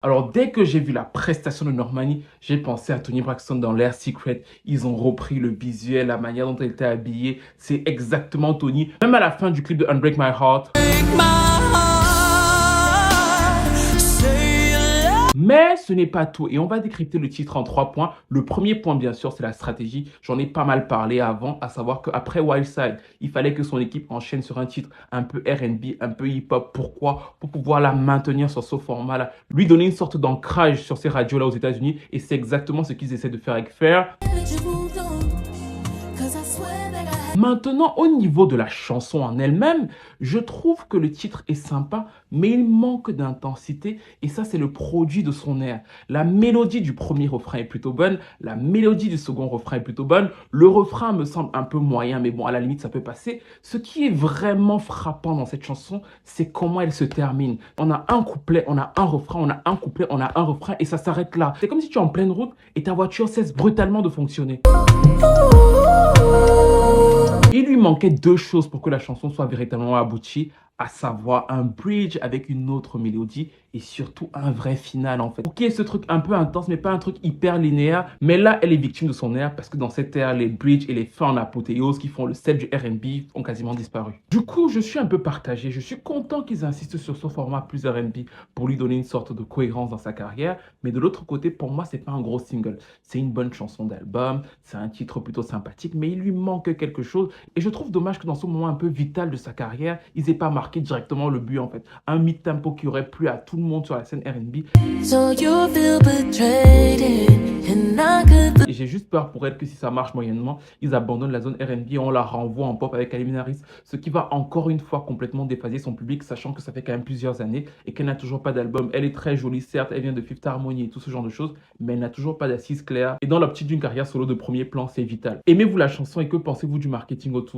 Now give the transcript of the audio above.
Alors, dès que j'ai vu la prestation de Normani, j'ai pensé à Toni Braxton dans l'Air Secret. Ils ont repris le visuel, la manière dont elle était habillée. C'est exactement Toni. Même à la fin du clip de Unbreak My Heart. Mais ce n'est pas tout et on va décrypter le titre en 3 points. Le premier point, bien sûr, c'est la stratégie. J'en ai pas mal parlé avant, à savoir qu'après Wild Side, il fallait que son équipe enchaîne sur un titre un peu R&B, un peu hip-hop. Pourquoi? Pour pouvoir la maintenir sur ce format-là, lui donner une sorte d'ancrage sur ces radios-là aux États-Unis. Et c'est exactement ce qu'ils essaient de faire avec Fair. Maintenant, au niveau de la chanson en elle-même, je trouve que le titre est sympa, mais il manque d'intensité et ça, c'est le produit de son air. La mélodie du premier refrain est plutôt bonne, la mélodie du second refrain est plutôt bonne, le refrain me semble un peu moyen, mais bon, à la limite, ça peut passer. Ce qui est vraiment frappant dans cette chanson, c'est comment elle se termine. On a un couplet, on a un refrain, on a un couplet, on a un refrain et ça s'arrête là. C'est comme si tu es en pleine route et ta voiture cesse brutalement de fonctionner. Il lui manquait 2 choses pour que la chanson soit véritablement aboutie, à savoir un bridge avec une autre mélodie et surtout un vrai final en fait. Ok, ce truc un peu intense mais pas un truc hyper linéaire, mais là elle est victime de son air parce que dans cette ère, les bridges et les fins en apothéose qui font le sel du R&B ont quasiment disparu. Du coup, je suis un peu partagé, je suis content qu'ils insistent sur ce format plus R&B pour lui donner une sorte de cohérence dans sa carrière, mais de l'autre côté, pour moi, c'est pas un gros single. C'est une bonne chanson d'album, c'est un titre plutôt sympathique, mais il lui manque quelque chose et je trouve dommage que dans ce moment un peu vital de sa carrière, ils n'aient pas marqué directement le but en fait. Un mid-tempo qui aurait plu à tout le monde sur la scène R&B. Et j'ai juste peur pour elle que si ça marche moyennement, ils abandonnent la zone R&B et on la renvoie en pop avec Calvin Harris, ce qui va encore une fois complètement déphaser son public, sachant que ça fait quand même plusieurs années et qu'elle n'a toujours pas d'album. Elle est très jolie, certes, elle vient de Fifth Harmony et tout ce genre de choses, mais elle n'a toujours pas d'assise claire. Et dans l'optique d'une carrière solo de premier plan, c'est vital. Aimez-vous la chanson et que pensez-vous du marketing autour?